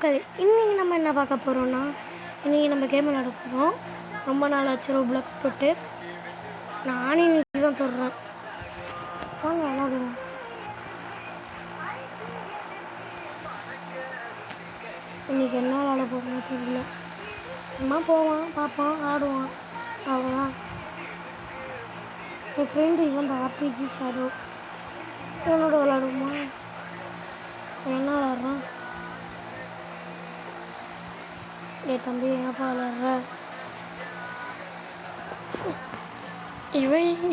மக்கள் இன்றைக்கி நம்ம என்ன பார்க்க போகிறோன்னா, இன்றைக்கி நம்ம கேம் விளையாட போகிறோம். ரொம்ப நாள் ஆச்சு ரோப்ளாக்ஸ் தொட்டு. நானே இன்றைக்கி தான் தொடுறேன். வாங்க விளாடுவோம். இன்றைக்கி என்ன விளாட போகிறோன்னு தெரியல. சும்மா போவான், பார்ப்பான், ஆடுவான், அவ்வளோதான். என் ஃப்ரெண்டு இவன் தான் ஆர்பிஜி ஷேடோ. என்னோட விளாடுவோமா? என்ன விளாட்றான்? தம்பி என்னப்பா விளாட்ற?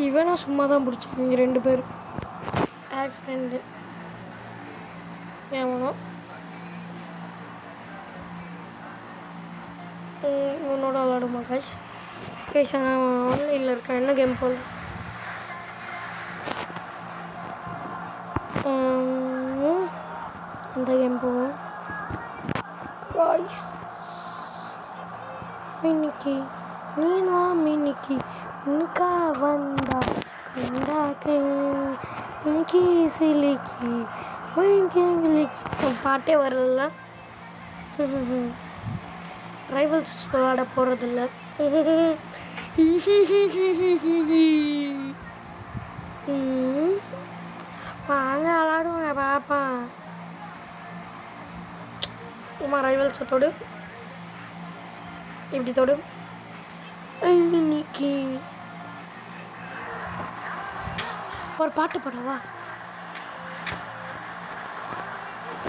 இவனா சும்மா தான் பிடிச்சேன். இங்கே 2 பேர் ஆட் ஃப்ரெண்டு ஏவனோ. இவனோட விளாடுமா கைஸ்? நான் ஆன்லைனில் இருக்கேன். என்ன கேம் போல் அந்த கேம் போவோம் கைஸ். மின்னிக்கி நீனா மின்னிக்கி மின்னிக்கா வந்தா வந்தாக்கு மின்னிக்கி சிலிக்கி மின்னிக்கி பாட்டே வரல. ரைவல்ஸ் விளாட போகிறதில்ல. வாங்க விளாடுவாங்க பாப்பா. உமா ரைவல்ஸை தொடு, இப்படி தொடு. இன்னைக்கு ஒரு பாட்டு போடவா?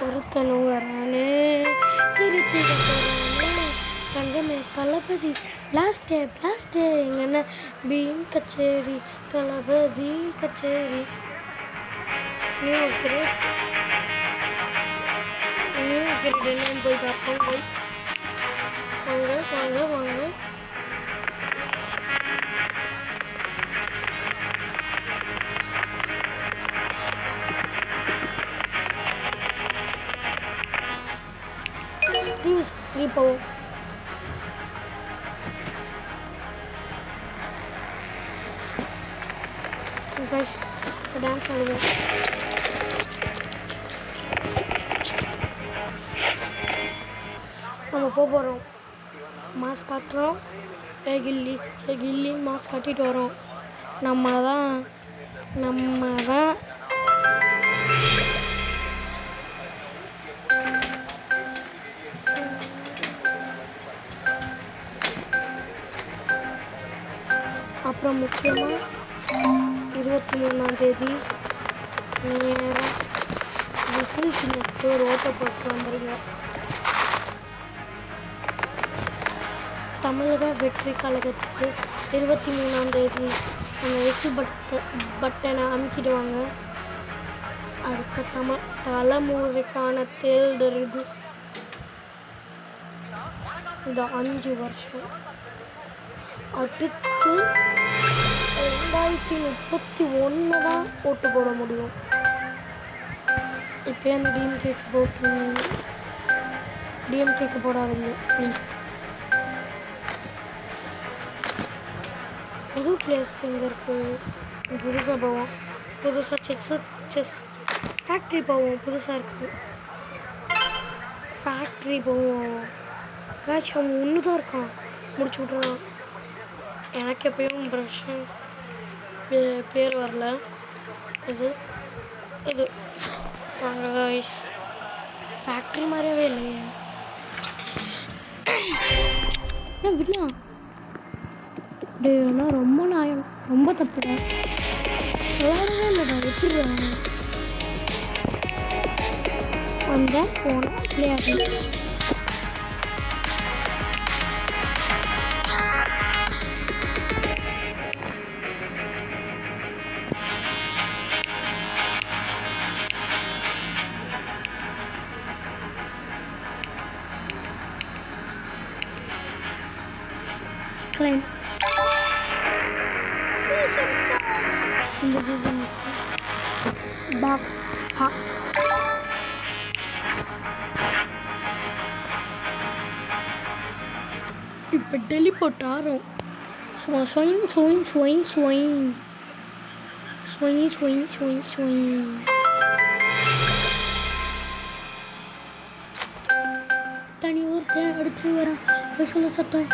ஒருத்தனும் வரானே திருத்திட போறானே தங்கமே தளபதி பிளாஸ்டே எங்கன்னா பீம் கச்சேரி தளபதி கச்சேரி நியூ கிரேட் என்னன்னு போய் பார்ப்போம் கைஸ். வாங்க வாங்க வாங்க. த்ரீ போவோம். கைஸ் டான்ஸ் ஆடுவோம். நம்ம போகிறோம். மாஸ்க் காட்டுறோம். கில்லி மாஸ்க் காட்டிட்டு வரோம். நம்ம தான் அப்புறம் முக்கியமாக 23ஆம் தேதி நேராக விசில் சின்னத்துக்கு ஒரு ஓட்டை போட்டு வந்துடுங்க. தமிழக வெற்றி கழகத்துக்கு 23ஆம் தேதி அந்த விசில் பட்டனை அமுக்கிடுவாங்க. அடுத்த தலைமுறைக்கான தேர்தல் இது. இந்த 5 வருஷம் அடுத்து 2031 தான் ஓட்டு போட முடியும். இப்போ அந்த டிஎம்கேக்கு போடாதீங்க ப்ளீஸ். புது பிளேஸ் எங்கே இருக்குது? புதுசாக போவோம். புதுசாக செஸ் ஃபேக்ட்ரி போவோம். புதுசாக இருக்குது ஃபேக்ட்ரி போவோம். காய்ச்சல் ஒன்று தான் இருக்கான். முடிச்சு விட்றலாம். எனக்கு எப்பயும் ப்ரஷன் பேர் வரல. இது வாங்க காய்ஸ். ஃபேக்ட்ரி மாதிரியாவே இல்லையே. விடலாம் டேனா ரொம்ப நியாயம். ரொம்ப தப்புடா. விளையாடவே இல்லைடா. எப்படி வந்த போன விளையாடு. Claim. Back. இப்போ டெலிபோர்ட் ஆகிறோம். சும்மா ஸ்வைங். தனி ஒருத்தன் அடிச்சு வரான் விசில் சத்தம்.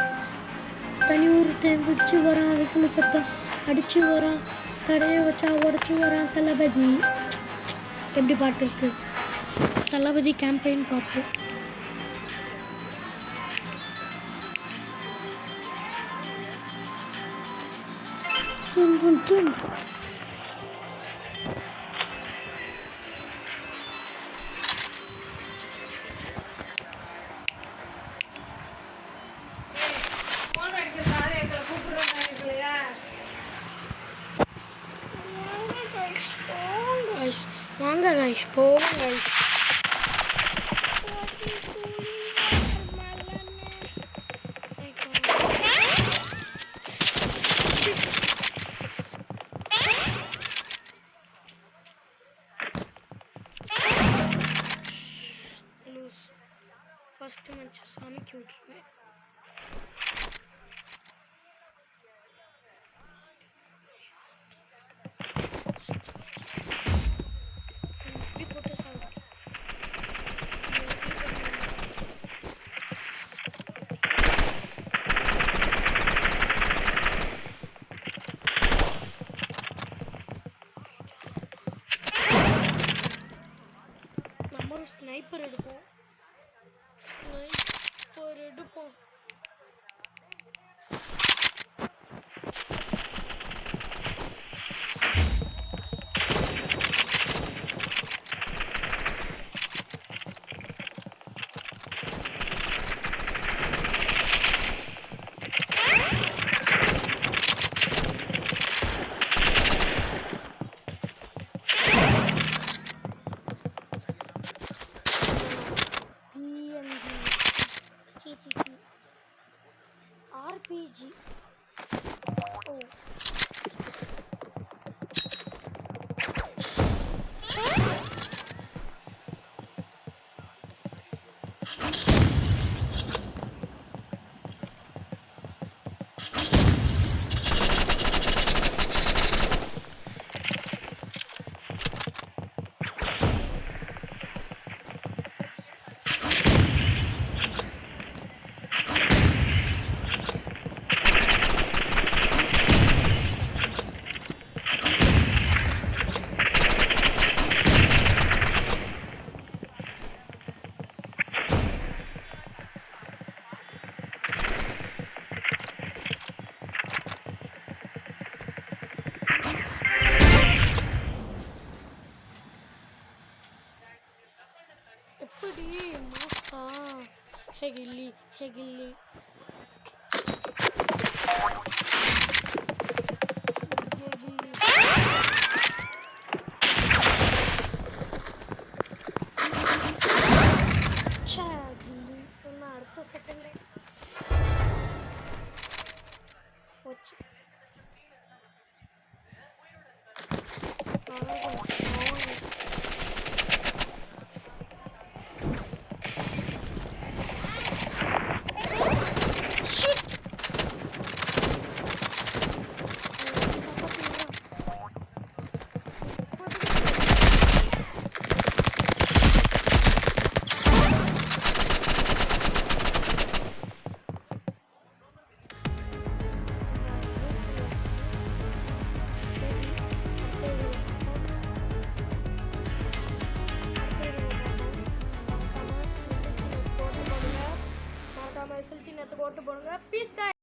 தனி ஒருத்தன் பிடிச்சி வரான் விசில் சத்தம். அடிச்சு வரான் கடையை வச்சா உடச்சி வரான் தளபதி. எப்படி பாட்டு இருக்கு? தளபதி கேம்பெயின் பாட்டு. Dun, dun, dun. வாங்க கைஸ் போவோம் கைஸ். ஃபர்ஸ்ட் மேட்ச் சாமிக்கு விட்டுருவேன். இப்படி போட்டு சாப்பிடு. நம்ம ஒரு ஸ்னைப்பர் எடுப்போம். RPG. Oh. எப்படி மாசா ஹெகில்லி ஹெகில்லி அடுத்த செகண்ட் போச்சு. சின்னத்துக்கு ஓட்டு போடுங்க. பீஸ்.